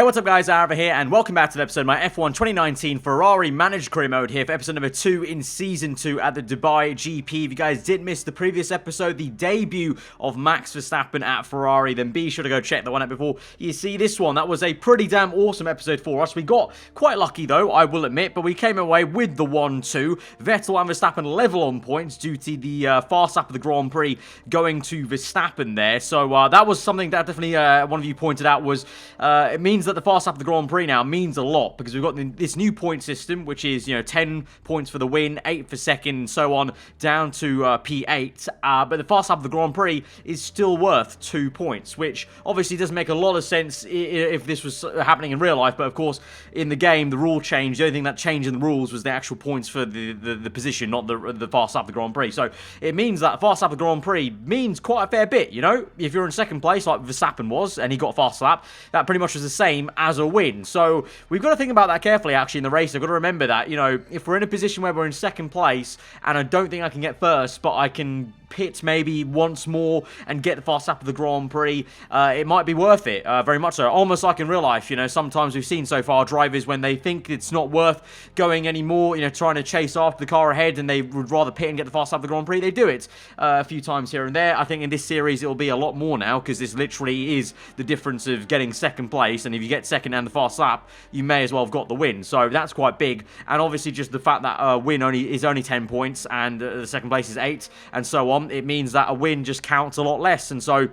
Hey, what's up guys, aarava here, and welcome back to the episode of my F1 2019 Ferrari Managed Career Mode here for episode number 2 in Season 2 at the Dubai GP. If you guys did miss the previous episode, the debut of Max Verstappen at Ferrari, then be sure to go check the one out before you see this one. That was a pretty damn awesome episode for us. We got quite lucky though, I will admit, but we came away with the 1-2. Vettel and Verstappen level on points due to the fast lap of the Grand Prix going to Verstappen there. So that was something that definitely one of you pointed out was it means that the fast lap of the Grand Prix now means a lot because we've got this new point system, which is 10 points for the win, 8 for second, and so on down to P8. But the fast lap of the Grand Prix is still worth 2 points, which obviously doesn't make a lot of sense if this was happening in real life. But of course, in the game, the rule changed. The only thing that changed in the rules was the actual points for the position, not the fast lap of the Grand Prix. So it means that fast lap of the Grand Prix means quite a fair bit. If you're in second place like Verstappen was and he got a fast lap, that pretty much was the same as a win. So we've got to think about that carefully actually in the race. I've got to remember that, if we're in a position where we're in second place and I don't think I can get first, but I can pit maybe once more and get the fast lap of the Grand Prix, it might be worth it, very much so. Almost like in real life, sometimes we've seen so far drivers when they think it's not worth going anymore, trying to chase after the car ahead and they would rather pit and get the fast lap of the Grand Prix, they do it a few times here and there. I think in this series it'll be a lot more now because this literally is the difference of getting second place, and if you get second and the fast lap, you may as well have got the win. So that's quite big, and obviously just the fact that win is only 10 points and the second place is 8 and so on, it means that a win just counts a lot less, and so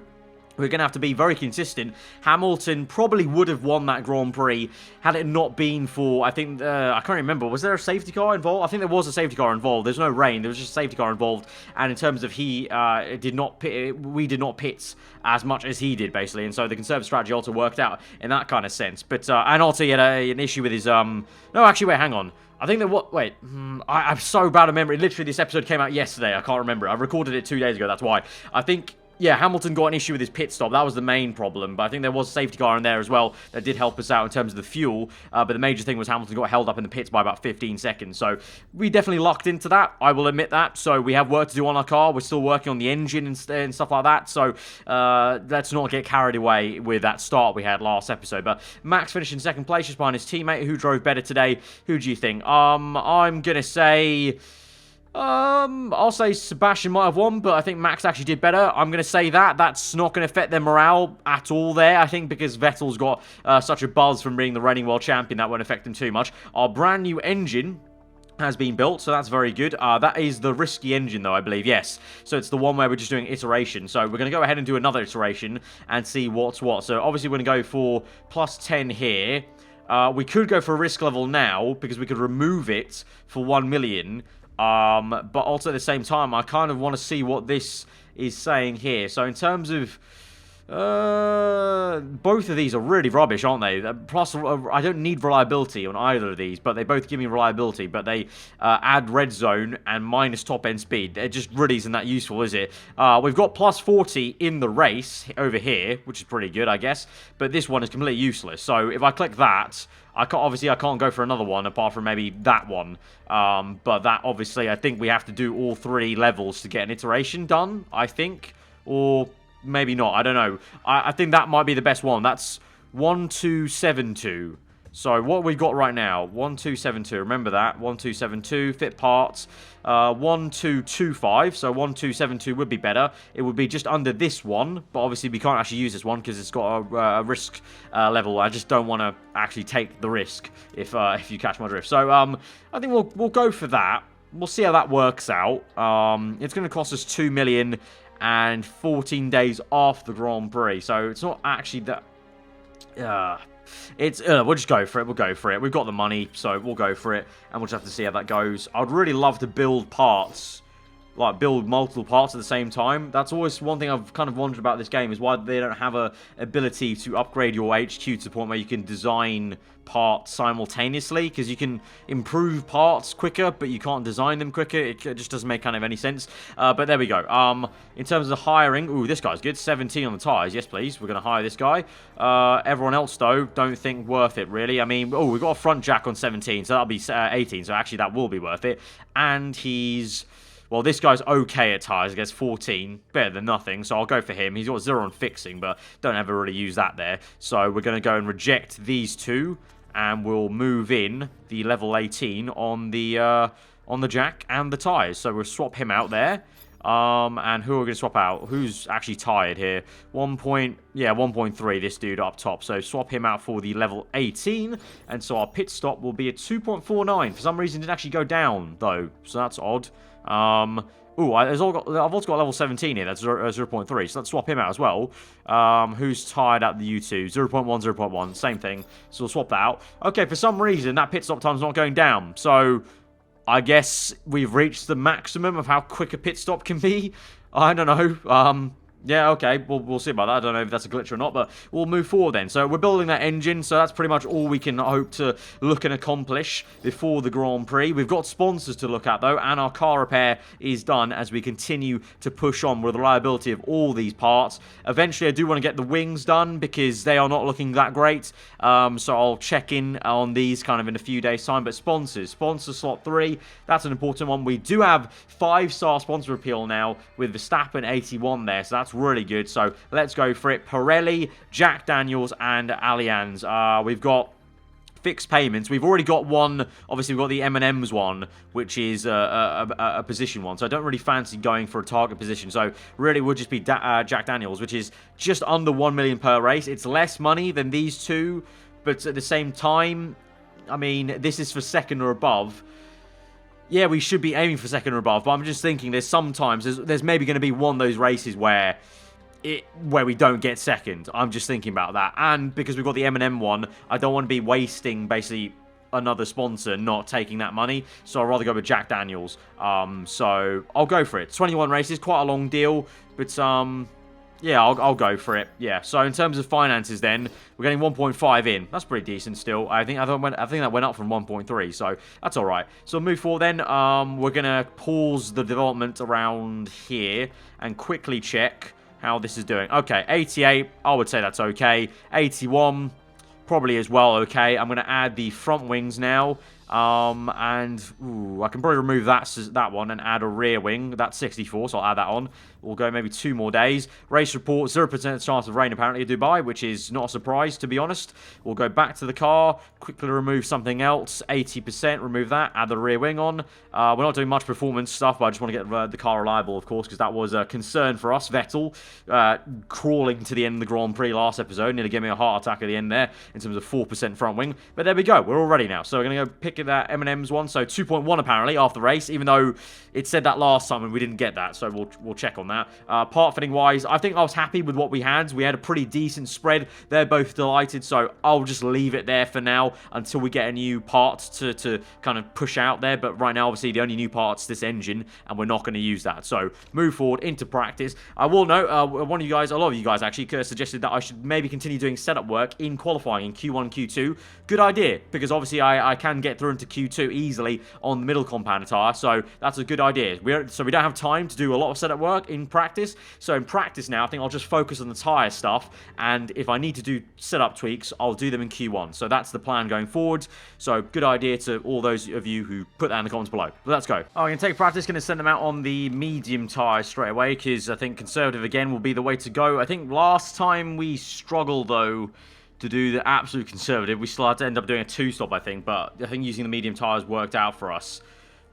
we're going to have to be very consistent. Hamilton probably would have won that Grand Prix had it not been for, I think, I can't remember, was there a safety car involved? I think there was a safety car involved. There's no rain, there was just a safety car involved, and in terms of we did not pit as much as he did, basically, and so the conservative strategy also worked out in that kind of sense. But, and also he had an issue with his, no, actually, wait, hang on. I think that I'm so bad at memory. Literally, this episode came out yesterday. I can't remember. I recorded it 2 days ago. That's why. I think, yeah, Hamilton got an issue with his pit stop. That was the main problem. But I think there was a safety car in there as well that did help us out in terms of the fuel. But the major thing was Hamilton got held up in the pits by about 15 seconds. So we definitely lucked into that. I will admit that. So we have work to do on our car. We're still working on the engine and stuff like that. So let's not get carried away with that start we had last episode. But Max finished in second place just behind his teammate. Who drove better today? Who do you think? I'm going to say... I'll say Sebastian might have won, but I think Max actually did better. I'm going to say that. That's not going to affect their morale at all there, I think, because Vettel's got such a buzz from being the reigning world champion. That won't affect him too much. Our brand new engine has been built, so that's very good. That is the risky engine, though, I believe, yes. So it's the one where we're just doing iteration. So we're going to go ahead and do another iteration and see what's what. So obviously we're going to go for plus 10 here. We could go for a risk level now, because we could remove it for 1 million. But also at the same time, I kind of want to see what this is saying here. So in terms of... both of these are really rubbish, aren't they? Plus, I don't need reliability on either of these, but they both give me reliability. But they add red zone and minus top end speed. It just really isn't that useful, is it? We've got plus 40 in the race over here, which is pretty good, I guess. But this one is completely useless. So if I click that, I can't go for another one apart from maybe that one. But that obviously, I think we have to do all 3 levels to get an iteration done, I think, or maybe not, I don't know. I think that might be the best one. That's 1272. So what we've got right now, 1272, remember that, 1272, fit parts, 1225, so 1272 would be better. It would be just under this one, but obviously we can't actually use this one because it's got a risk level. I just don't want to actually take the risk if you catch my drift. So I think we'll go for that. We'll see how that works out. It's going to cost us 2 million and 14 days after the Grand Prix, so it's not actually that... we'll just go for it. We'll go for it. We've got the money, so we'll go for it, and we'll just have to see how that goes. I'd really love to build parts, like build multiple parts at the same time. That's always one thing I've kind of wondered about this game, is why they don't have a ability to upgrade your HQ to the point where you can design parts simultaneously, because you can improve parts quicker, but you can't design them quicker. It just doesn't make kind of any sense. But there we go. In terms of hiring, ooh, this guy's good. 17 on the tires. Yes, please. We're going to hire this guy. Everyone else, though, don't think worth it, really. I mean, oh, we've got a front jack on 17, so that'll be 18, so actually that will be worth it. And he's... Well, this guy's okay at tyres. He gets 14. Better than nothing. So I'll go for him. He's got 0 on fixing, but don't ever really use that there. So we're going to go and reject these two. And we'll move in the level 18 on the jack and the tyres. So we'll swap him out there. And who are we going to swap out? Who's actually tired here? 1.3, this dude up top. So swap him out for the level 18. And so our pit stop will be at 2.49. For some reason, it didn't actually go down, though. So that's odd. Ooh, I've also got level 17 here. That's 0.3. So let's swap him out as well. Who's tired at the U2? 0.1, 0.1. Same thing. So we'll swap that out. Okay, for some reason, that pit stop time's not going down. So I guess we've reached the maximum of how quick a pit stop can be. I don't know. Yeah, okay, we'll see about that. I don't know if that's a glitch or not, but we'll move forward then. So we're building that engine, so that's pretty much all we can hope to look and accomplish before the Grand Prix. We've got sponsors to look at, though, and our car repair is done as we continue to push on with the reliability of all these parts. Eventually, I do want to get the wings done because they are not looking that great, so I'll check in on these kind of in a few days' time. But sponsor slot 3, that's an important one. We do have 5-star sponsor appeal now with Verstappen 81 there, so that's really good. So let's go for it. Pirelli, Jack Daniels, and Allianz. We've got fixed payments. We've already got one. Obviously, we've got the M&M's one, which is a position one. So I don't really fancy going for a target position. So really, it would just be Jack Daniels, which is just under 1 million per race. It's less money than these two, but at the same time, I mean, this is for second or above. Yeah, we should be aiming for second or above, but I'm just thinking there's maybe going to be one of those races where we don't get second. I'm just thinking about that. And because we've got the M&M one, I don't want to be wasting basically another sponsor not taking that money. So I'd rather go with Jack Daniels. So I'll go for it. 21 races, quite a long deal, but yeah, I'll go for it. Yeah, so in terms of finances then, we're getting 1.5 in. That's pretty decent still. I think that went up from 1.3, so that's all right. So move forward then. We're going to pause the development around here and quickly check how this is doing. Okay, 88, I would say that's okay. 81, probably as well okay. I'm going to add the front wings now. And ooh, I can probably remove that one and add a rear wing. That's 64, so I'll add that on. We'll go maybe 2 more days. Race report, 0% chance of rain apparently in Dubai, which is not a surprise, to be honest. We'll go back to the car, quickly remove something else, 80%, remove that, add the rear wing on. We're not doing much performance stuff, but I just want to get the car reliable, of course, because that was a concern for us. Vettel, crawling to the end of the Grand Prix last episode, nearly gave me a heart attack at the end there, in terms of 4% front wing. But there we go, we're all ready now. So we're going to go pick that M&M's one, so 2.1 apparently after the race, even though it said that last time and we didn't get that, so we'll check on that. Part fitting wise, I think I was happy with what we had. We had a pretty decent spread. They're both delighted, so I'll just leave it there for now until we get a new part to kind of push out there. But right now, obviously, the only new part's this engine, and we're not going to use that. So move forward into practice. I will note, a lot of you guys actually suggested that I should maybe continue doing setup work in qualifying in Q1, Q2. Good idea, because obviously I can get through into Q2 easily on the middle compounder tire, so that's a good idea. So we don't have time to do a lot of setup work in practice. So in practice now, I think I'll just focus on the tire stuff, and if I need to do setup tweaks, I'll do them in Q1. So that's the plan going forward. So good idea to all those of you who put that in the comments below. But let's go. I'm going to take practice, going to send them out on the medium tire straight away, because I think conservative again will be the way to go. I think last time we struggled though to do the absolute conservative. We still had to end up doing a 2-stop, I think, but I think using the medium tires worked out for us.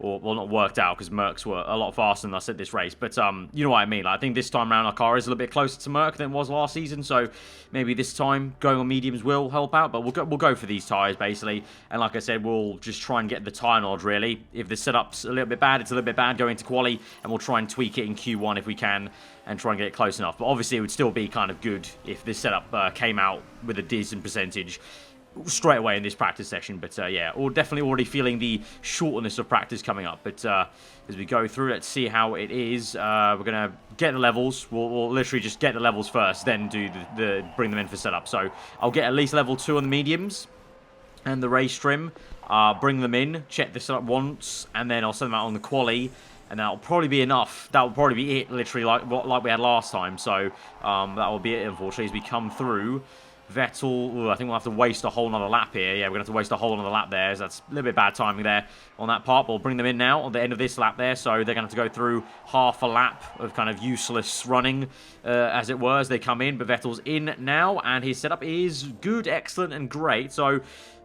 Or, well, not worked out, because Mercs were a lot faster than us at this race. But, you know what I mean. Like, I think this time around our car is a little bit closer to Merc than it was last season. So, maybe this time going on mediums will help out. But we'll go for these tyres, basically. And like I said, we'll just try and get the tyre knowledge, really. If the setup's a little bit bad, it's a little bit bad going into quali. And we'll try and tweak it in Q1 if we can. And try and get it close enough. But obviously, it would still be kind of good if this setup came out with a decent percentage straight away in this practice session. But yeah, we're definitely already feeling the shortness of practice coming up. But as we go through, let's see how it is. We're gonna get the levels. We'll literally just get the levels first, then do bring them in for setup. So I'll get at least level 2 on the mediums and the race trim. Bring them in, check the setup once, and then I'll send them out on the quali. And that'll probably be enough. That'll probably be it, literally, like we had last time. So that will be it, unfortunately, as we come through. Vettel, ooh, I think we'll have to waste a whole nother lap here. Yeah, we're going to have to waste a whole nother lap there. So that's a little bit bad timing there on that part. But we'll bring them in now on the end of this lap there. So they're going to have to go through half a lap of kind of useless running, as it were, as they come in. But Vettel's in now, and his setup is good, excellent, and great. So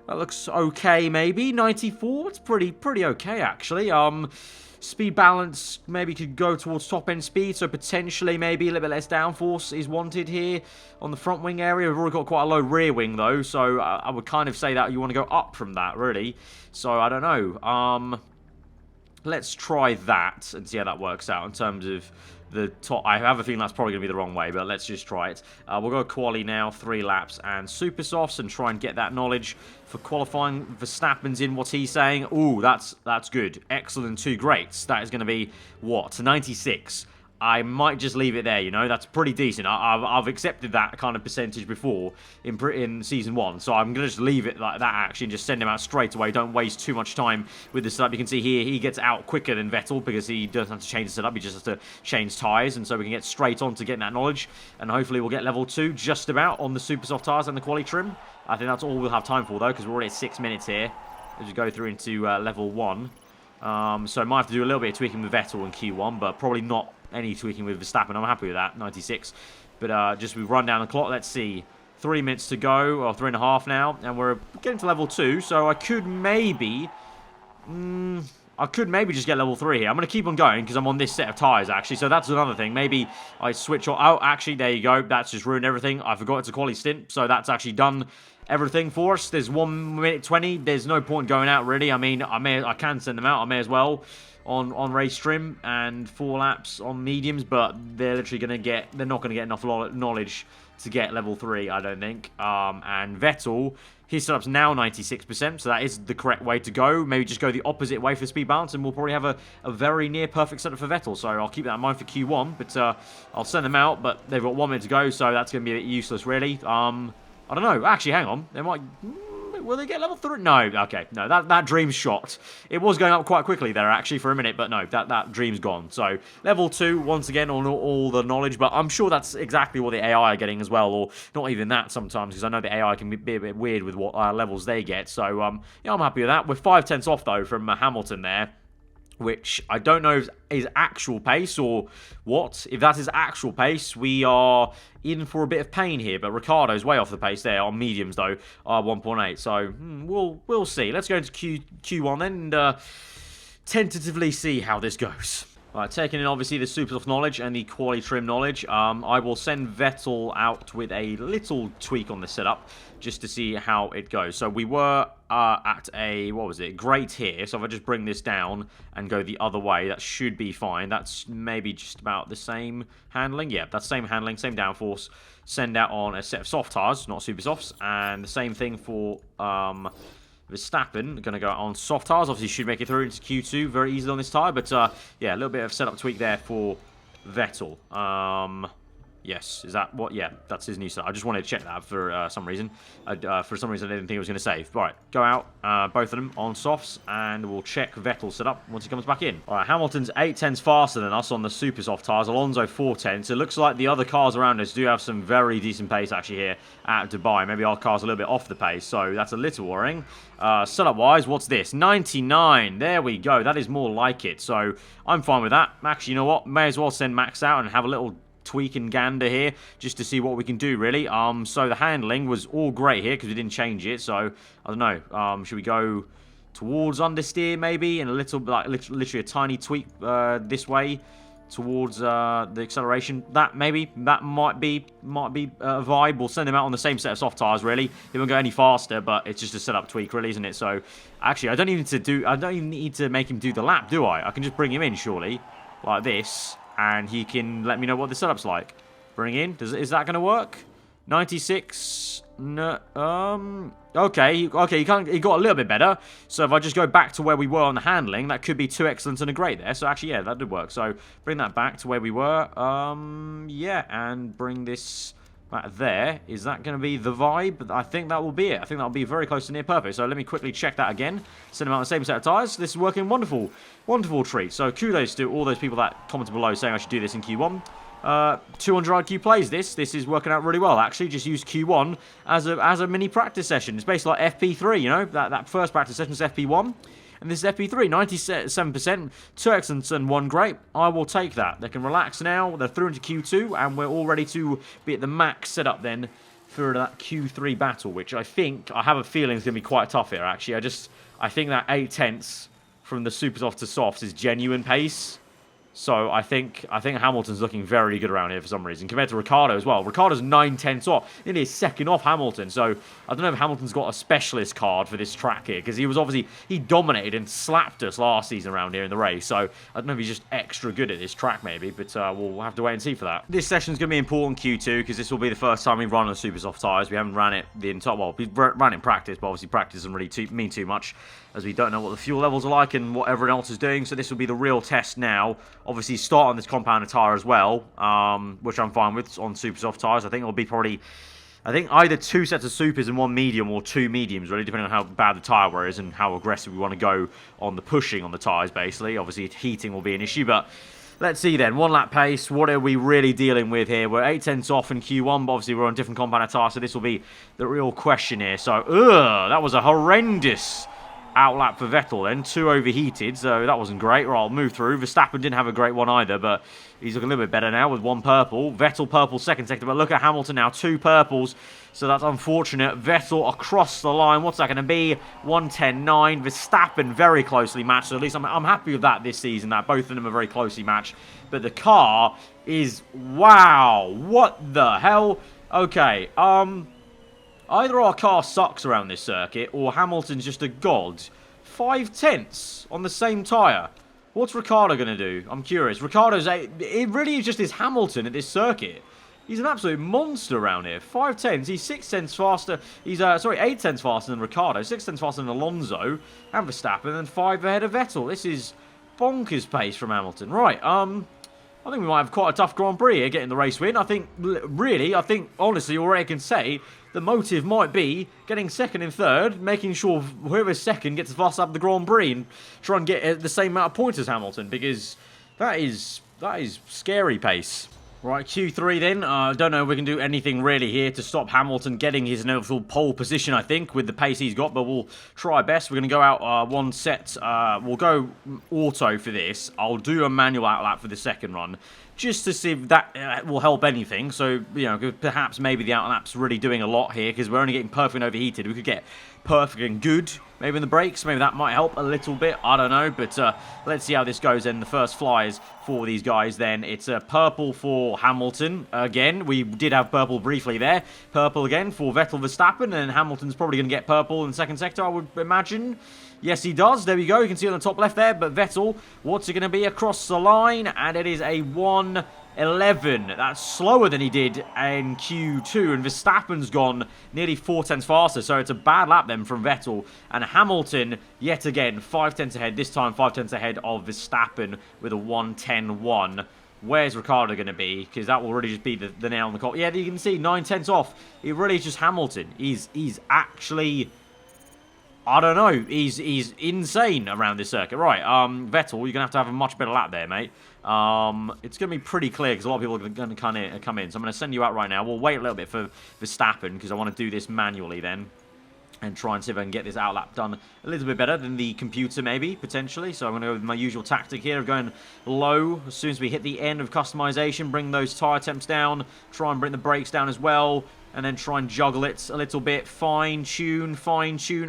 that looks okay, maybe. 94, it's pretty okay, actually. Speed balance maybe could go towards top-end speed, so potentially maybe a little bit less downforce is wanted here on the front wing area. We've already got quite a low rear wing, though, so I would kind of say that you want to go up from that, really. So, I don't know. Let's try that and see how that works out in terms of the top. I have a feeling that's probably going to be the wrong way, but let's just try it. We'll go quali now, 3 laps and super softs, and try and get that knowledge for qualifying. Verstappen's in, what's he saying? Ooh, that's good. Excellent, 2 greats. That is going to be, what, 96. I might just leave it there, you know. That's pretty decent. I've accepted that kind of percentage before in Season 1. So I'm going to just leave it like that, actually, and just send him out straight away. Don't waste too much time with the setup. You can see here, he gets out quicker than Vettel because he doesn't have to change the setup. He just has to change tyres. And so we can get straight on to getting that knowledge. And hopefully we'll get level 2 just about on the super soft tyres and the quali trim. I think that's all we'll have time for, though, because we're already at 6 minutes here as we go through into level 1. So I might have to do a little bit of tweaking with Vettel in Q1, but probably not any tweaking with Verstappen. I'm happy with that, 96. But just we run down the clock. Let's see. 3 minutes to go, or 3.5 now, and we're getting to level 2. So I could maybe just get level 3 here. I'm going to keep on going because I'm on this set of tyres, actually. So that's another thing. Maybe I switch on. Oh, actually, there you go. That's just ruined everything. I forgot it's a quality stint, so that's actually done everything for us. There's 1 minute 20. There's no point going out, really. I mean, I can send them out. I may as well on race trim and 4 laps on mediums, but they're literally going to get, they're not going to get enough knowledge to get level 3, I don't think. And Vettel, his setup's now 96%, so that is the correct way to go. Maybe just go the opposite way for speed balance, and we'll probably have a very near perfect setup for Vettel. So I'll keep that in mind for Q1, but I'll send them out, but they've got 1 minute to go, so that's going to be a bit useless, really. I don't know. Actually, hang on. They might... Will they get level 3? No. Okay. No, that dream's shot. It was going up quite quickly there, actually, for a minute, but no, that dream's gone. So, level 2, once again, on all the knowledge, but I'm sure that's exactly what the AI are getting as well, or not even that sometimes, because I know the AI can be a bit weird with what levels they get. So, yeah, I'm happy with that. We're 5/10 off, though, from Hamilton there, which I don't know if is actual pace or what. If that is actual pace, we are in for a bit of pain here. But Ricciardo's way off the pace there on mediums, though, 1.8. So we'll see. Let's go into Q1 then and tentatively see how this goes. Right, taking in obviously the super soft knowledge and the quali trim knowledge, I will send Vettel out with a little tweak on the setup just to see how it goes. So we were at a, what was it, great here. So if I just bring this down and go the other way, that should be fine. That's maybe just about the same handling. Yeah, that's same handling, same downforce. Send out on a set of soft tires, not super softs. And the same thing for Verstappen, going to go on soft tires. Obviously, should make it through into Q2 very easily on this tyre. But, yeah, a little bit of setup tweak there for Vettel. Yes, is that what? Yeah, that's his new setup. I just wanted to check that for some reason. For some reason, I didn't think it was going to save. All right, go out, both of them on softs, and we'll check Vettel's setup once he comes back in. All right, Hamilton's 8/10s faster than us on the super soft tyres. Alonso 4/10. So it looks like the other cars around us do have some very decent pace actually here at Dubai. Maybe our car's a little bit off the pace, so that's a little worrying. Setup-wise, what's this? 99. There we go. That is more like it. So I'm fine with that. Actually, you know what? May as well send Max out and have a little tweak and gander here just to see what we can do, really. So the handling was all great here because we didn't change it. So I don't know. Should we go towards understeer maybe, and a little like literally a tiny tweak this way towards the acceleration? That might be a vibe. We'll send him out on the same set of soft tires. Really, he won't go any faster, but it's just a setup tweak, really, isn't it? So actually, I don't even need to make him do the lap, do I? I can just bring him in, surely, like this. And he can let me know what the setup's like. Bring in. Is that going to work? 96. No. Okay. He got a little bit better. So if I just go back to where we were on the handling, that could be 2 excellents and a great there. So actually, yeah, that did work. So bring that back to where we were. Yeah, and bring this back there. Is that going to be the vibe? I think that will be it. I think that will be very close to near perfect. So let me quickly check that again. Send them out on the same set of tyres. This is working wonderful. Wonderful treat. So kudos to all those people that commented below saying I should do this in Q1. 200 IQ plays this. This is working out really well, actually. Just use Q1 as a mini practice session. It's basically like FP3, you know? That first practice session is FP1. And this is FP3, 97%, 2 excellence and 1 great. I will take that. They can relax now. They're through into Q2, and we're all ready to be at the max setup then for that Q3 battle, which I have a feeling is going to be quite tough here, actually. I think that 8 tenths from the super soft to softs is genuine pace. So I think Hamilton's looking very good around here for some reason, compared to Ricciardo as well. Ricciardo's 9 tenths off, nearly a second off Hamilton. So I don't know if Hamilton's got a specialist card for this track here, because he dominated and slapped us last season around here in the race. So I don't know if he's just extra good at this track maybe, but we'll have to wait and see for that. This session's going to be important Q2, because this will be the first time we've run on the super soft tyres. We haven't ran it the entire, well, we've run it in practice, but obviously practice doesn't really mean too much, as we don't know what the fuel levels are like and what everyone else is doing. So this will be the real test now. Obviously start on this compounded tyre as well, which I'm fine with on super soft tyres. I think it'll be probably, either 2 sets of supers and 1 medium, or 2 mediums, really, depending on how bad the tyre wear is and how aggressive we want to go on the pushing on the tyres, basically. Obviously heating will be an issue, but let's see then. 1 lap pace, what are we really dealing with here? We're 8 tenths off in Q1, but obviously we're on different compounded tyres, so this will be the real question here. So, that was a horrendous outlap for Vettel then. 2 overheated, so that wasn't great. Right, I'll move through. Verstappen didn't have a great one either, but he's looking a little bit better now with 1 purple. Vettel purple second sector, but look at Hamilton now, 2 purples, so that's unfortunate. Vettel across the line, what's that going to be? 1:10.9. Verstappen very closely matched, so at least I'm happy with that this season, that both of them are very closely matched. But the car is, wow, what the hell? Okay, either our car sucks around this circuit, or Hamilton's just a god. 5 tenths on the same tyre. What's Ricciardo going to do? I'm curious. It really is just his Hamilton at this circuit. He's an absolute monster around here. 5 tenths. He's 6 tenths faster. He's, 8 tenths faster than Ricciardo. 6 tenths faster than Alonso and Verstappen, and 5 ahead of Vettel. This is bonkers pace from Hamilton. Right, I think we might have quite a tough Grand Prix here, getting the race win. I think, honestly, already I can say, the motive might be getting second and third, making sure whoever's second gets the fast up the Grand Prix and try and get the same amount of points as Hamilton, because that is scary pace. Right, Q3 then. I don't know if we can do anything really here to stop Hamilton getting his inevitable pole position, I think, with the pace he's got, but we'll try our best. We're going to go out 1 set. We'll go auto for this. I'll do a manual outlap for the second run, just to see if that will help anything. So, you know, perhaps maybe the outlap's really doing a lot here, because we're only getting perfect and overheated. We could get perfect and good maybe in the brakes. Maybe that might help a little bit. I don't know, but let's see how this goes. And the first flies for these guys then. It's a purple for Hamilton. Again, we did have purple briefly there. Purple again for Vettel Verstappen, and Hamilton's probably going to get purple in the second sector, I would imagine. Yes, he does. There we go. You can see on the top left there. But Vettel, what's it going to be across the line? And it is a 1:11. That's slower than he did in Q2. And Verstappen's gone nearly 4 tenths faster. So it's a bad lap then from Vettel. And Hamilton, yet again, 5 tenths ahead. This time 5 tenths ahead of Verstappen with a 1:10.1. Where's Ricciardo going to be? Because that will really just be the nail on the coffin. Yeah, you can see 9 tenths off. It really is just Hamilton. He's actually, I don't know. He's insane around this circuit. Right, Vettel, you're going to have a much better lap there, mate. It's going to be pretty clear, because a lot of people are going to come in. So I'm going to send you out right now. We'll wait a little bit for Verstappen, because I want to do this manually then, and try and see if I can get this outlap done a little bit better than the computer, maybe, potentially. So I'm going to go with my usual tactic here of going low as soon as we hit the end of customization, bring those tyre temps down, try and bring the brakes down as well, and then try and juggle it a little bit. Fine-tune.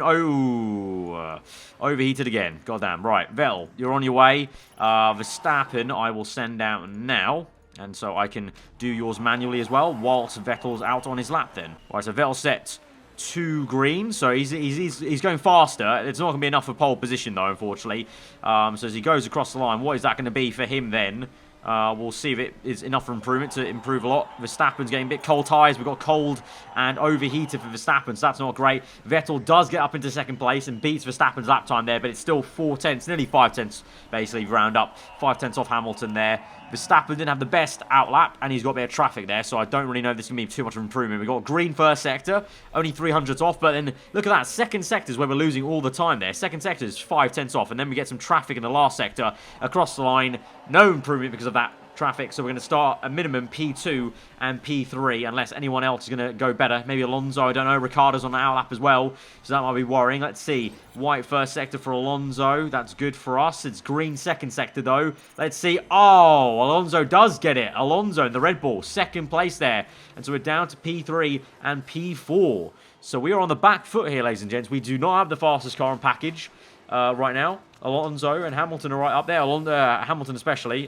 Oh, overheated again. Goddamn. Right, Vettel, you're on your way. Verstappen, I will send out now. And so I can do yours manually as well, whilst Vettel's out on his lap then. Right, so Vettel set 2 green, so he's going faster. It's not going to be enough for pole position, though, unfortunately. So as he goes across the line, what is that going to be for him then? We'll see if it is enough for improvement to improve a lot. Verstappen's getting a bit cold tyres. We've got cold and overheated for Verstappen, so that's not great. Vettel does get up into second place and beats Verstappen's lap time there, but it's still 4 tenths, nearly 5 tenths, basically, round up. 5 tenths off Hamilton there. Verstappen didn't have the best outlap, and he's got a bit of traffic there, so I don't really know if this is going to be too much of improvement. We've got green first sector, only 300ths off, but then look at that. Second sector is where we're losing all the time there. Second sector is 5 tenths off, and then we get some traffic in the last sector across the line. No improvement because of that traffic. So we're going to start a minimum P2 and P3 unless anyone else is going to go better. Maybe Alonso, I don't know. Ricciardo's on the outlap as well, so that might be worrying. Let's see. White first sector for Alonso. That's good for us. It's green second sector though. Let's see. Oh, Alonso does get it. Alonso in the Red Bull, second place there. And so we're down to P3 and P4. So we are on the back foot here, ladies and gents. We do not have the fastest car in package right now. Alonso and Hamilton are right up there. Hamilton especially.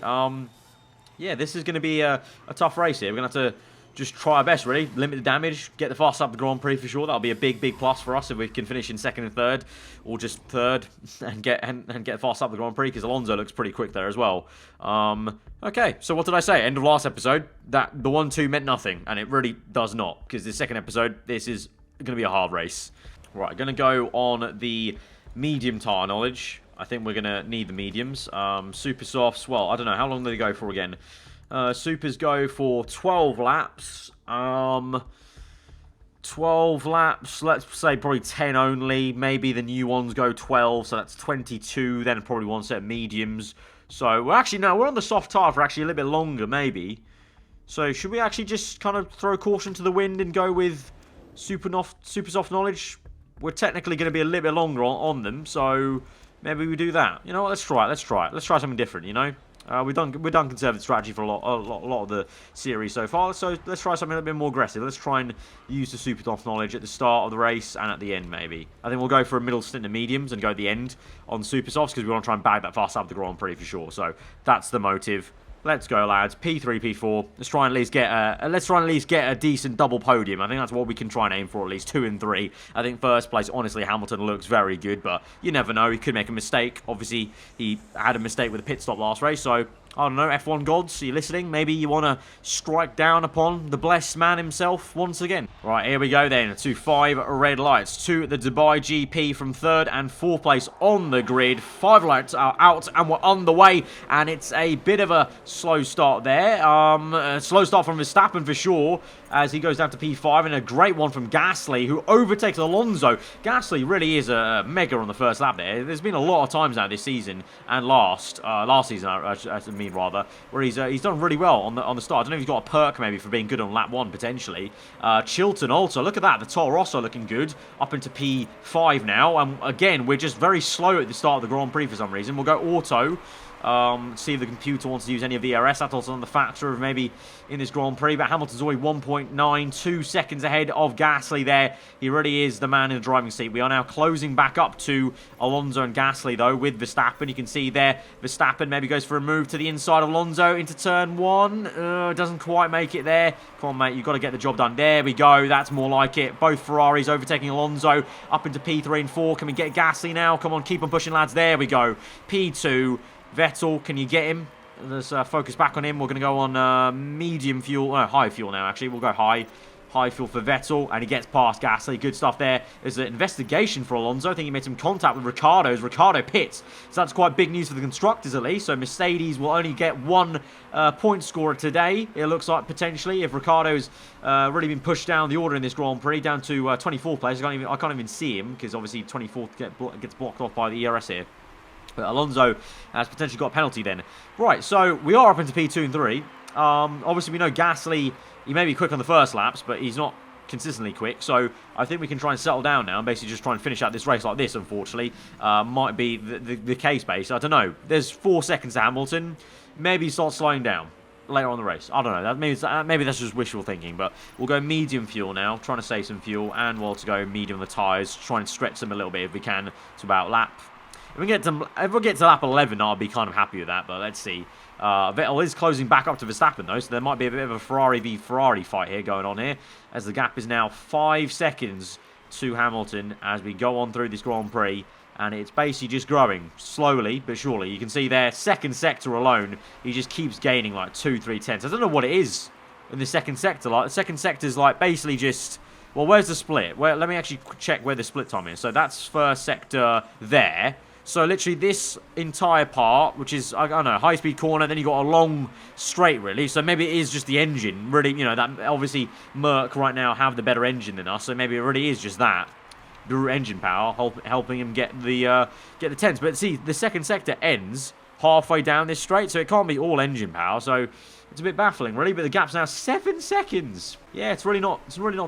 Yeah, this is going to be a tough race here. We're going to have to just try our best, really. Limit the damage. Get the fast up the Grand Prix for sure. That'll be a big, big plus for us if we can finish in second and third. Or just third and get fast up the Grand Prix, because Alonso looks pretty quick there as well. Okay, so what did I say? End of last episode. That the 1-2 meant nothing. And it really does not. Because this second episode, this is going to be a hard race. Right, going to go on the medium tyre knowledge. I think we're going to need the mediums. Super softs, well, I don't know. How long do they go for again? Supers go for 12 laps. 12 laps, let's say probably 10 only. Maybe the new ones go 12, so that's 22. Then probably one set of mediums. So we're actually, no, we're on the soft tyre for actually a little bit longer, maybe. So should we actually just kind of throw caution to the wind and go with super soft knowledge? We're technically going to be a little bit longer on them, so maybe we do that. You know what? Let's try it. Let's try it. Let's try something different. You know, we've done conservative strategy for a lot of the series so far. So let's try something a little bit more aggressive. Let's try and use the super soft knowledge at the start of the race and at the end. Maybe I think we'll go for a middle stint of mediums and go at the end on super softs because we want to try and bag that fast up the Grand Prix for sure. So that's the motive. Let's go, lads. P3, P4. Let's try and at least get a decent double podium. I think that's what we can try and aim for, at least 2 and 3. I think first place, honestly, Hamilton looks very good, but you never know. He could make a mistake. Obviously, he had a mistake with a pit stop last race, so I don't know, F1 gods, are you listening? Maybe you want to strike down upon the blessed man himself once again. Right, here we go then to 5 red lights. 2 at the Dubai GP from 3rd and 4th place on the grid. 5 lights are out and we're on the way. And it's a bit of a slow start there. A slow start from Verstappen for sure, as he goes down to P5. And a great one from Gasly, who overtakes Alonso. Gasly really is a mega on the first lap there. There's been a lot of times now this season and last season, I mean, rather, where he's done really well on the start. I don't know if he's got a perk maybe for being good on lap 1 potentially. Chilton also, look at that, the Toro Rosso looking good, up into P5 now. And again, we're just very slow at the start of the Grand Prix for some reason. We'll go auto. See if the computer wants to use any of the ERS. That's also on the factor of maybe in this Grand Prix. But Hamilton's already 1.92 seconds ahead of Gasly there. He really is the man in the driving seat. We are now closing back up to Alonso and Gasly, though, with Verstappen. You can see there, Verstappen maybe goes for a move to the inside of Alonso into turn 1. Doesn't quite make it there. Come on, mate. You've got to get the job done. There we go. That's more like it. Both Ferraris overtaking Alonso up into P3 and 4. Can we get Gasly now? Come on, keep on pushing, lads. There we go. P2. Vettel, can you get him? Let's focus back on him. We're going to go on medium fuel. High fuel now, actually. We'll go high fuel for Vettel, and he gets past Gasly. Good stuff there. There's an investigation for Alonso. I think he made some contact with Ricciardo as Ricciardo pits. So that's quite big news for the constructors, at least. So Mercedes will only get 1 point scorer today, it looks like, potentially, if Ricciardo's really been pushed down the order in this Grand Prix, down to 24th place. I can't even see him, because obviously 24th gets blocked off by the ERS here. But Alonso has potentially got a penalty then. Right, so we are up into P2 and 3. Obviously, we know Gasly, he may be quick on the first laps, but he's not consistently quick. So I think we can try and settle down now and basically just try and finish out this race like this, unfortunately. Might be the case, basically. I don't know. There's 4 seconds to Hamilton. Maybe he starts slowing down later on in the race. I don't know. Maybe that's just wishful thinking, but we'll go medium fuel now, trying to save some fuel, and we'll also go medium on the tyres, try and stretch them a little bit if we can to about lap. If we get to lap 11, I'll be kind of happy with that, but let's see. Vettel is closing back up to Verstappen, though, so there might be a bit of a Ferrari v Ferrari fight here going on here, as the gap is now 5 seconds to Hamilton as we go on through this Grand Prix, and it's basically just growing slowly but surely. You can see there, second sector alone, he just keeps gaining like 2-3 tenths. I don't know what it is in the second sector. Like, the second sector is like basically just... Well, where's the split? Well, let me actually check where the split time is. So that's first sector there. So literally this entire part, which is, I don't know, high-speed corner, then you got a long straight, really. So maybe it is just the engine. Really, you know, that obviously Merc right now have the better engine than us. So maybe it really is just that. The engine power helping him get the tenths. But see, the second sector ends halfway down this straight, so it can't be all engine power, so it's a bit baffling, really, but the gap's now 7 seconds. Yeah, it's really not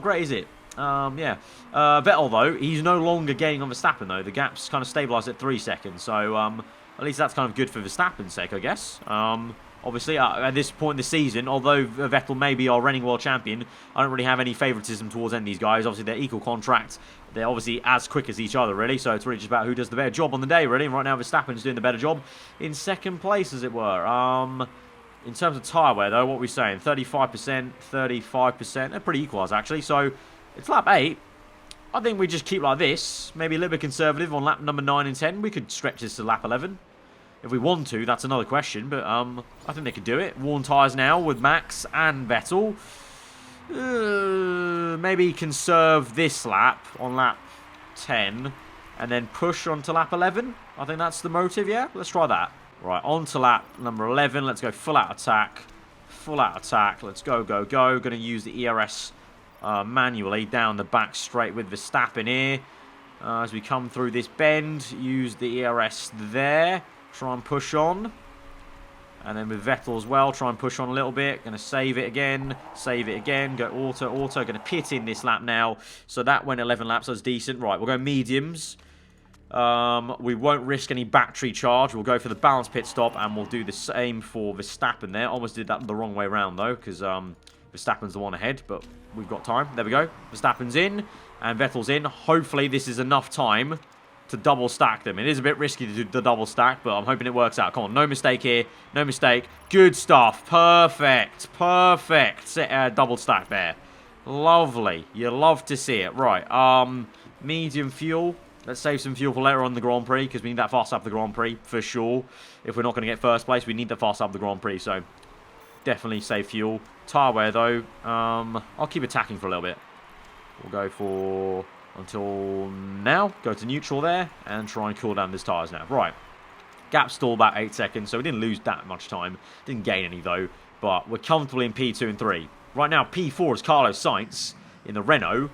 great, is it? Yeah. Vettel, though, he's no longer gaining on Verstappen, though. The gap's kind of stabilised at 3 seconds, so at least that's kind of good for Verstappen's sake, I guess. Obviously, at this point in the season, although Vettel may be our reigning world champion, I don't really have any favouritism towards any of these guys. Obviously, they're equal contracts. They're obviously as quick as each other, really. So it's really just about who does the better job on the day, really. And right now, Verstappen's doing the better job in second place, as it were. In terms of tyre wear, though, what are we saying? 35%, 35%. They're pretty equalised, actually. So it's lap 8. I think we just keep like this. Maybe a little bit conservative on lap number 9 and 10. We could stretch this to lap 11. If we want to, that's another question, but I think they could do it. Worn tyres now with Max and Vettel. Maybe conserve this lap on lap 10 and then push on to lap 11. I think that's the motive, yeah? Let's try that. Right, on to lap number 11. Let's go full out attack. Full out attack. Let's go, go, go. Going to use the ERS manually down the back straight with Verstappen here. As we come through this bend, use the ERS there. Try and push on. And then with Vettel as well, try and push on a little bit. Going to save it again. Save it again. Go auto, auto. Going to pit in this lap now. So that went 11 laps. That's decent. Right, we'll go mediums. We won't risk any battery charge. We'll go for the balanced pit stop. And we'll do the same for Verstappen there. Almost did that the wrong way around, though. Because Verstappen's the one ahead. But we've got time. There we go. Verstappen's in. And Vettel's in. Hopefully this is enough time to double stack them. It is a bit risky to do the double stack, but I'm hoping it works out. Come on, no mistake here. No mistake. Good stuff. Perfect. Perfect. Double stack there. Lovely. You love to see it. Right. Medium fuel. Let's save some fuel for later on in the Grand Prix, because we need that fast up the Grand Prix, for sure. If we're not going to get first place, we need the fast up the Grand Prix, so definitely save fuel. Tyre wear, though. I'll keep attacking for a little bit. We'll go for until now. Go to neutral there and try and cool down these tyres now. Right. Gap still about 8 seconds, so we didn't lose that much time. Didn't gain any, though. But we're comfortably in P2 and 3. Right now, P4 is Carlos Sainz in the Renault.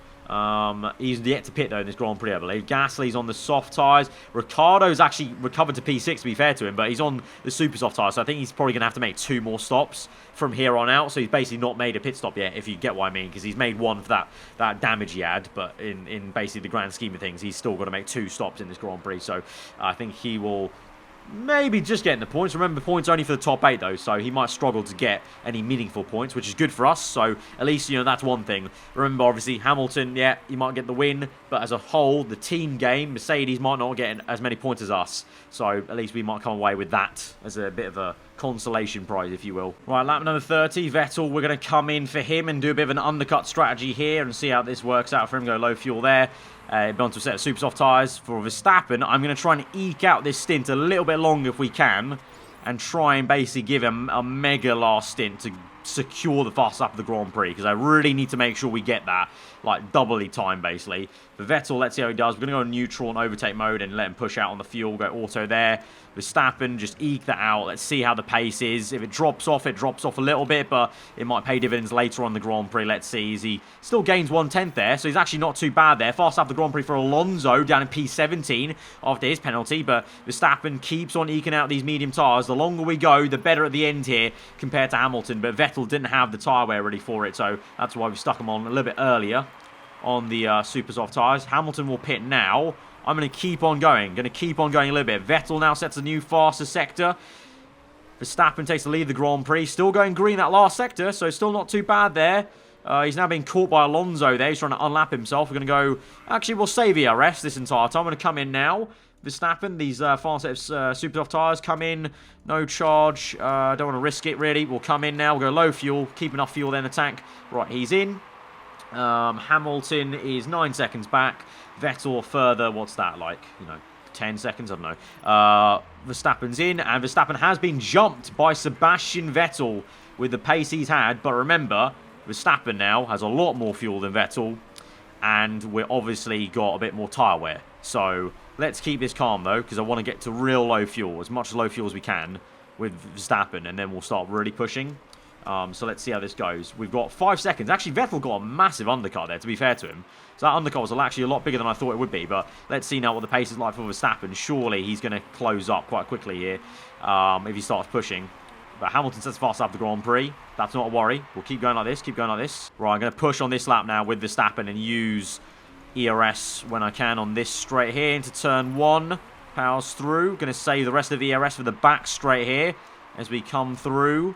He's yet to pit, though, in this Grand Prix, I believe. Gasly's on the soft tyres. Ricciardo's actually recovered to P6, to be fair to him, but he's on the super soft tyres, so I think he's probably going to have to make 2 more stops from here on out. So he's basically not made a pit stop yet, if you get what I mean, because he's made 1 for that damage he had, but in basically the grand scheme of things, he's still got to make 2 stops in this Grand Prix. So I think he will maybe just getting the points. Remember, points only for the top 8, though, so he might struggle to get any meaningful points, which is good for us. So at least, you know, that's one thing. Remember, obviously, Hamilton, yeah, he might get the win, but as a whole, the team game, Mercedes might not get as many points as us. So at least we might come away with that as a bit of a consolation prize, if you will. Right, lap number 30, Vettel, we're going to come in for him and do a bit of an undercut strategy here and see how this works out for him. Go low fuel there. Onto a set of super soft tyres for Verstappen. I'm going to try and eke out this stint a little bit longer if we can, and try and basically give him a mega last stint to secure the fast lap of the Grand Prix, because I really need to make sure we get that, like, doubly time, basically. For Vettel, let's see how he does. We're going to go neutral and overtake mode and let him push out on the fuel. Go auto there. Verstappen, just eke that out. Let's see how the pace is. If it drops off a little bit, but it might pay dividends later on in the Grand Prix. Let's see. He still gains 1/10 there, so he's actually not too bad there. Fast lap of the Grand Prix for Alonso down in P17 after his penalty, but Verstappen keeps on eking out these medium tyres. The longer we go, the better at the end here compared to Hamilton, but Vettel didn't have the tyre wear ready for it, so that's why we stuck him on a little bit earlier on the super soft tyres. Hamilton will pit now. I'm going to keep on going. Going to keep on going a little bit. Vettel now sets a new faster sector. Verstappen takes the lead of the Grand Prix. Still going green that last sector, so still not too bad there. He's now being caught by Alonso there. He's trying to unlap himself. We're going to go... Actually, we'll save ERS this entire time. I'm going to come in now. Verstappen, these fast set of super soft tyres come in. No charge. Don't want to risk it, really. We'll come in now. We'll go low fuel. Keep enough fuel there in the tank. Right, he's in. Hamilton is 9 seconds back. Vettel further, what's that, like, 10 seconds? I don't know. Verstappen's in, and Verstappen has been jumped by Sebastian Vettel with the pace he's had. But remember, Verstappen now has a lot more fuel than Vettel, and we're obviously got a bit more tyre wear. So let's keep this calm, though, because I want to get to real low fuel, as much low fuel as we can with Verstappen, and then we'll start really pushing. So let's see how this goes. We've got 5 seconds. Actually, Vettel got a massive undercut there, to be fair to him. So that undercut was actually a lot bigger than I thought it would be. But let's see now what the pace is like for Verstappen. Surely he's going to close up quite quickly here if he starts pushing. But Hamilton sets fast up the Grand Prix. That's not a worry. We'll keep going like this, keep going like this. Right, I'm going to push on this lap now with Verstappen and use ERS when I can on this straight here into turn 1. Powers through. Going to save the rest of the ERS for the back straight here as we come through.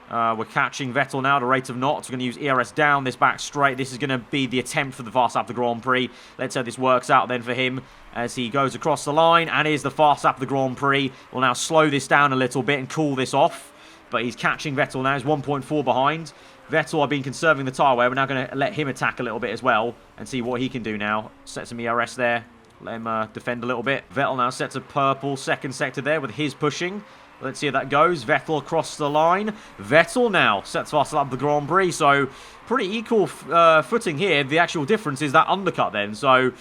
We're catching Vettel now at a rate of knots. We're going to use ERS down this back straight. This is going to be the attempt for the fast lap of the Grand Prix. Let's see how this works out then for him as he goes across the line. And here's the fast lap of the Grand Prix. We'll now slow this down a little bit and cool this off. But he's catching Vettel now. He's 1.4 behind. Vettel, I've been conserving the tyre wear. We're now going to let him attack a little bit as well and see what he can do now. Set some ERS there. Let him defend a little bit. Vettel now sets a purple second sector there with his pushing. Let's see how that goes. Vettel across the line. Vettel now sets fast up the Grand Prix. So pretty equal footing here. The actual difference is that undercut then. So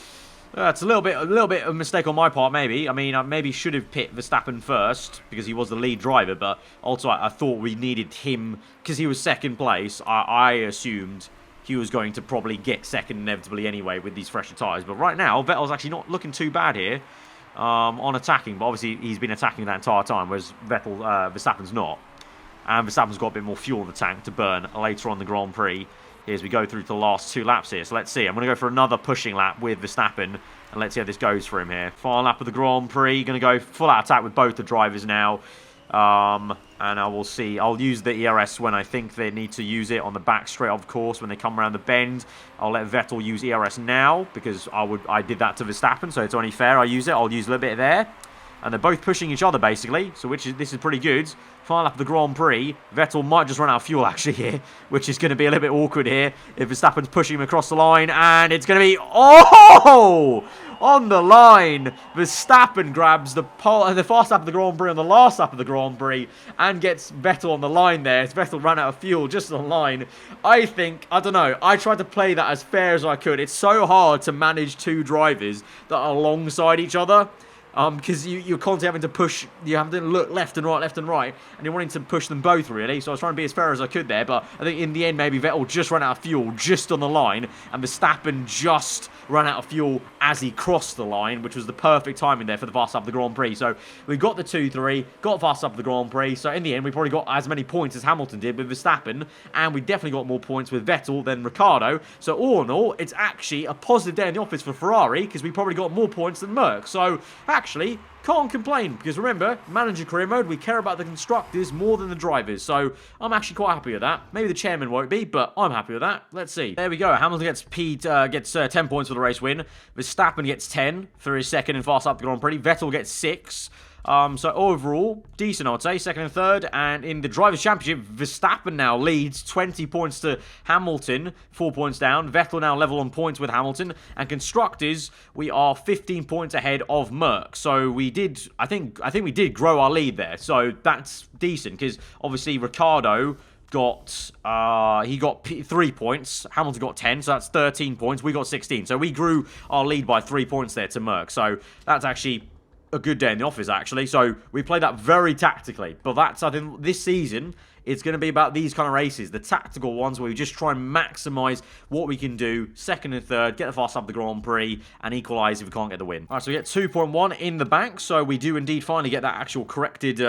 it's a little bit of a mistake on my part maybe. I mean, I maybe should have picked Verstappen first because he was the lead driver. But also I thought we needed him because he was second place. I assumed he was going to probably get second inevitably anyway with these fresher tyres. But right now, Vettel's actually not looking too bad here. On attacking, but obviously he's been attacking that entire time, whereas Verstappen's not. And Verstappen's got a bit more fuel in the tank to burn later on the Grand Prix as we go through to the last 2 laps here. So let's see. I'm going to go for another pushing lap with Verstappen, and let's see how this goes for him here. Final lap of the Grand Prix. Going to go full out attack with both the drivers now. And I will see. I'll use the ERS when I think they need to use it on the back straight, of course, when they come around the bend. I'll let Vettel use ERS now because I did that to Verstappen, so it's only fair I use it. I'll use a little bit there. And they're both pushing each other, basically, so this is pretty good. Final lap of the Grand Prix. Vettel might just run out of fuel, actually, here, which is going to be a little bit awkward here if Verstappen's pushing him across the line. And it's going to be... Oh! On the line, Verstappen grabs the fast lap of the Grand Prix on the last lap of the Grand Prix and gets Vettel on the line there. As Vettel ran out of fuel just on the line. I don't know, I tried to play that as fair as I could. It's so hard to manage 2 drivers that are alongside each other. Because you're constantly having to push, you have to look left and right, and you're wanting to push them both, really. So I was trying to be as fair as I could there, but I think in the end, maybe Vettel just ran out of fuel just on the line, and Verstappen just ran out of fuel as he crossed the line, which was the perfect timing there for the fast lap of the Grand Prix. So we got the 2-3, got fast lap of the Grand Prix, so in the end, we probably got as many points as Hamilton did with Verstappen, and we definitely got more points with Vettel than Ricciardo. So all in all, it's actually a positive day in the office for Ferrari, because we probably got more points than Merc. So actually, can't complain, because remember, manager career mode, we care about the constructors more than the drivers, so I'm actually quite happy with that. Maybe the chairman won't be, but I'm happy with that. Let's see. There we go. Hamilton gets 10 points for the race win. Verstappen gets 10 for his second and fast lap of the Grand Prix. Vettel gets 6. So overall, decent, I would say, second and third. And in the Drivers' Championship, Verstappen now leads 20 points to Hamilton, 4 points down. Vettel now level on points with Hamilton. And Constructors, we are 15 points ahead of Merc. So we did, I think we did grow our lead there. So that's decent, because obviously Ricciardo he got 3 points. Hamilton got 10, so that's 13 points. We got 16. So we grew our lead by 3 points there to Merc. So that's actually a good day in the office, actually. So we played that very tactically. But that's, I think, this season, it's going to be about these kind of races, the tactical ones where we just try and maximise what we can do, second and third, get the fast up the Grand Prix, and equalise if we can't get the win. All right, so we get 2.1 in the bank, so we do indeed finally get that actual corrected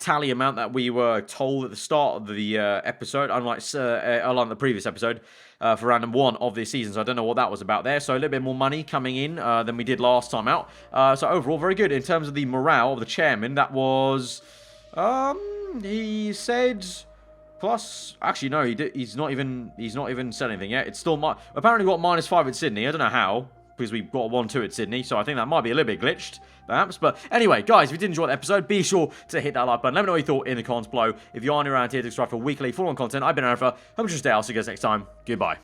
tally amount that we were told at the start of the episode, unlike the previous episode. For random 1 of this season, so I don't know what that was about there. So a little bit more money coming in than we did last time out. So overall, very good. In terms of the morale of the chairman, that was... he said... Plus, actually, no, he's not even said anything yet. It's still... Apparently got -5 at Sydney. I don't know how, because we got 1-2 at Sydney, so I think that might be a little bit glitched, perhaps. But anyway, guys, if you did enjoy the episode, be sure to hit that like button. Let me know what you thought in the comments below. If you are new around here to subscribe for weekly full-on content, I've been aarava. Have a good day. I'll see you guys next time. Goodbye.